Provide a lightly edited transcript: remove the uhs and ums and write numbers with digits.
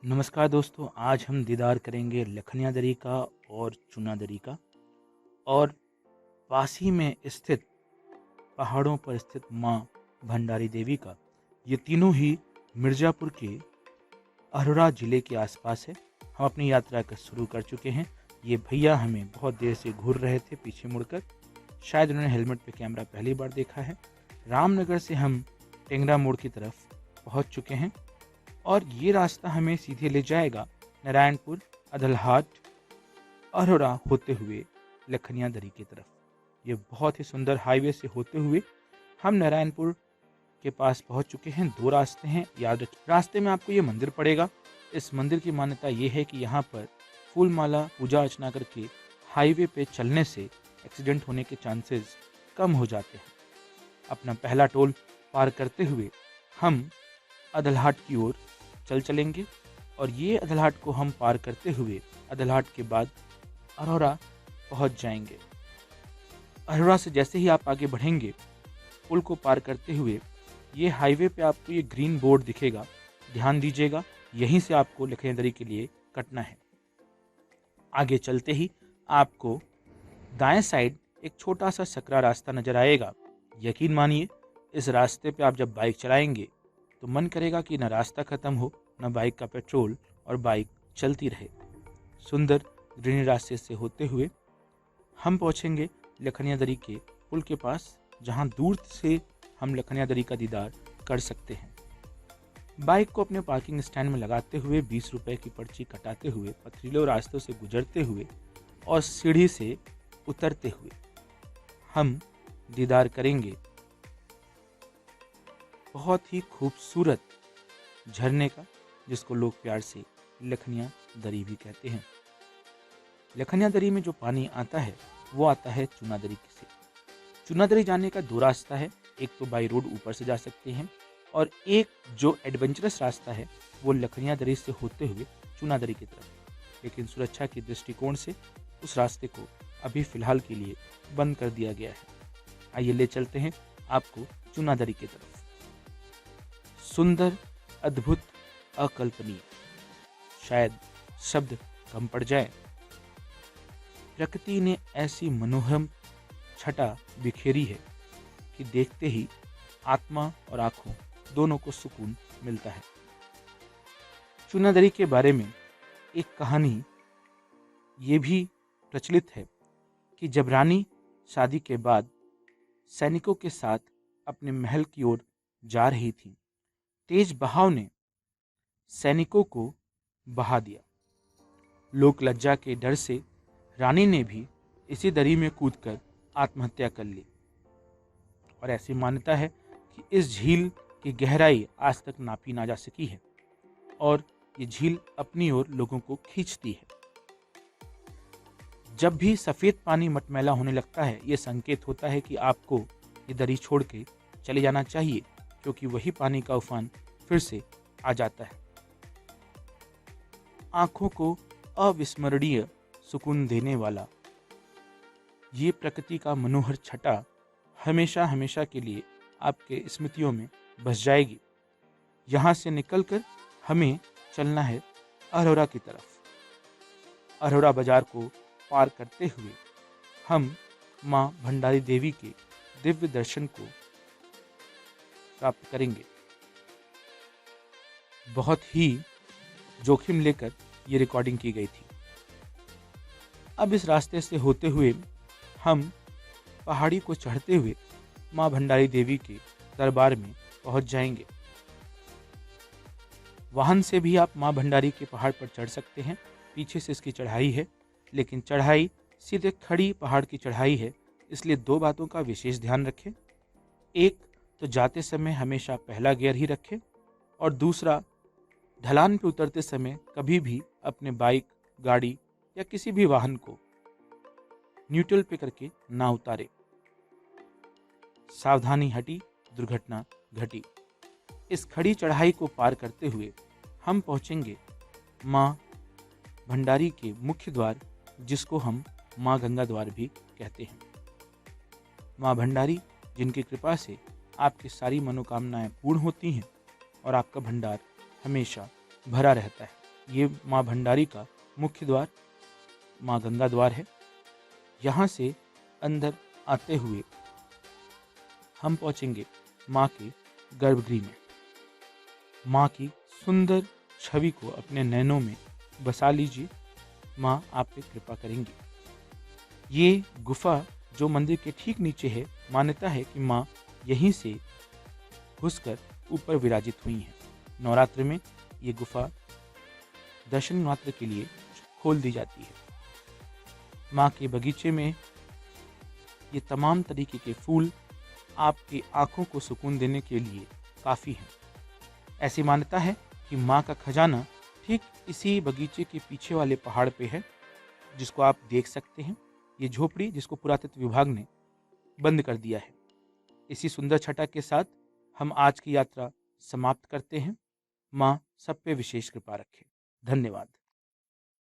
नमस्कार दोस्तों, आज हम दीदार करेंगे लखनिया दरी का और चुना दरी का और पास ही में स्थित पहाड़ों पर स्थित माँ भंडारी देवी का। ये तीनों ही मिर्ज़ापुर के अरोरा ज़िले के आसपास है। हम अपनी यात्रा का शुरू कर चुके हैं। ये भैया हमें बहुत देर से घूर रहे थे पीछे मुड़कर। शायद उन्होंने हेलमेट पे कैमरा पहली बार देखा है। रामनगर से हम टेंगरा मोड़ की तरफ पहुँच चुके हैं और ये रास्ता हमें सीधे ले जाएगा नारायणपुर, अधलहाट, अरोरा होते हुए लखनिया दरी की तरफ। ये बहुत ही सुंदर हाईवे से होते हुए हम नारायणपुर के पास पहुंच चुके हैं। दो रास्ते हैं, याद रखिए। रास्ते में आपको ये मंदिर पड़ेगा। इस मंदिर की मान्यता ये है कि यहाँ पर फूल माला पूजा अर्चना करके हाईवे पे चलने से एक्सीडेंट होने के चांसेस कम हो जाते हैं। अपना पहला टोल पार करते हुए हम अधलहाट की ओर चलेंगे और ये अधलहाट को हम पार करते हुए अधलहाट के बाद अरोरा पहुंच जाएंगे। अरोरा से जैसे ही आप आगे बढ़ेंगे, पुल को पार करते हुए ये हाईवे पे आपको ये ग्रीन बोर्ड दिखेगा। ध्यान दीजिएगा, यहीं से आपको लखनिया दरी के लिए कटना है। आगे चलते ही आपको दाएं साइड एक छोटा सा सकरा रास्ता नजर आएगा। यकीन मानिए, इस रास्ते पे आप जब बाइक चलाएंगे तो मन करेगा कि न रास्ता खत्म हो, न बाइक का पेट्रोल, और बाइक चलती रहे। सुंदर ग्रीन रास्ते से होते हुए हम पहुंचेंगे लखनिया दरी के पुल के पास, जहां दूर से हम लखनिया दरी का दीदार कर सकते हैं। बाइक को अपने पार्किंग स्टैंड में लगाते हुए 20 रुपए की पर्ची कटाते हुए पथरीले रास्तों से गुजरते हुए और सीढ़ी से उतरते हुए हम दीदार करेंगे बहुत ही खूबसूरत झरने का, जिसको लोग प्यार से लखनिया दरी भी कहते हैं। लखनिया दरी में जो पानी आता है वो आता है चुना दरी से। चुना दरी जाने का दो रास्ता है, एक तो बाई रोड ऊपर से जा सकते हैं और एक जो एडवेंचरस रास्ता है वो लखनिया दरी से होते हुए चुना दरी की तरफ। लेकिन सुरक्षा के दृष्टिकोण से उस रास्ते को अभी फिलहाल के लिए बंद कर दिया गया है। आइए ले चलते हैं आपको चुना दरी की तरफ। सुंदर, अद्भुत, अकल्पनीय, शायद शब्द कम पड़ जाए। प्रकृति ने ऐसी मनोरम छटा बिखेरी है कि देखते ही आत्मा और आंखों दोनों को सुकून मिलता है। चुना दरी के बारे में एक कहानी ये भी प्रचलित है कि जब रानी शादी के बाद सैनिकों के साथ अपने महल की ओर जा रही थी, तेज बहाव ने सैनिकों को बहा दिया। लोक लज्जा के डर से रानी ने भी इसी दरी में कूदकर आत्महत्या कर ली। और ऐसी मान्यता है कि इस झील की गहराई आज तक नापी ना जा सकी है और ये झील अपनी ओर लोगों को खींचती है। जब भी सफेद पानी मटमैला होने लगता है, ये संकेत होता है कि आपको ये दरी छोड़ के चले जाना चाहिए, क्योंकि वही पानी का उफान फिर से आ जाता है। आंखों को अविस्मरणीय सुकून देने वाला ये प्रकृति का मनोहर छटा हमेशा हमेशा के लिए आपके स्मृतियों में बस जाएगी। यहाँ से निकलकर हमें चलना है अरोरा की तरफ। अरोरा बाजार को पार करते हुए हम माँ भंडारी देवी के दिव्य दर्शन को प्राप्त करेंगे। बहुत ही जोखिम लेकर ये रिकॉर्डिंग की गई थी। अब इस रास्ते से होते हुए हम पहाड़ी को चढ़ते हुए माँ भंडारी देवी के दरबार में पहुंच जाएंगे। वाहन से भी आप माँ भंडारी के पहाड़ पर चढ़ सकते हैं। पीछे से इसकी चढ़ाई है, लेकिन चढ़ाई सीधे खड़ी पहाड़ की चढ़ाई है, इसलिए दो बातों का विशेष ध्यान रखें। एक तो जाते समय हमेशा पहला गियर ही रखें, और दूसरा ढलान पे उतरते समय कभी भी अपने बाइक, गाड़ी या किसी भी वाहन को न्यूट्रल पे करके ना उतारे। सावधानी हटी, दुर्घटना घटी। इस खड़ी चढ़ाई को पार करते हुए हम पहुंचेंगे माँ भंडारी के मुख्य द्वार, जिसको हम माँ गंगा द्वार भी कहते हैं। माँ भंडारी जिनकी कृपा से आपकी सारी मनोकामनाएं पूर्ण होती हैं और आपका भंडार हमेशा भरा रहता है। ये माँ भंडारी का मुख्य द्वार माँ गंगा द्वार है। यहाँ से अंदर आते हुए हम पहुँचेंगे माँ के गर्भगृह में। माँ की सुंदर छवि को अपने नैनों में बसा लीजिए। माँ आप पे कृपा करेंगी। ये गुफा जो मंदिर के ठीक नीचे है, मान्यता है कि माँ यहीं से घुसकर ऊपर विराजित हुई हैं। नवरात्र में ये गुफा दर्शन मात्र के लिए खोल दी जाती है। माँ के बगीचे में ये तमाम तरीके के फूल आपकी आंखों को सुकून देने के लिए काफ़ी हैं। ऐसी मान्यता है कि माँ का खजाना ठीक इसी बगीचे के पीछे वाले पहाड़ पे है, जिसको आप देख सकते हैं। ये झोपड़ी जिसको पुरातत्व विभाग ने बंद कर दिया है। इसी सुंदर छटा के साथ हम आज की यात्रा समाप्त करते हैं। माँ सब पे विशेष कृपा रखे। धन्यवाद।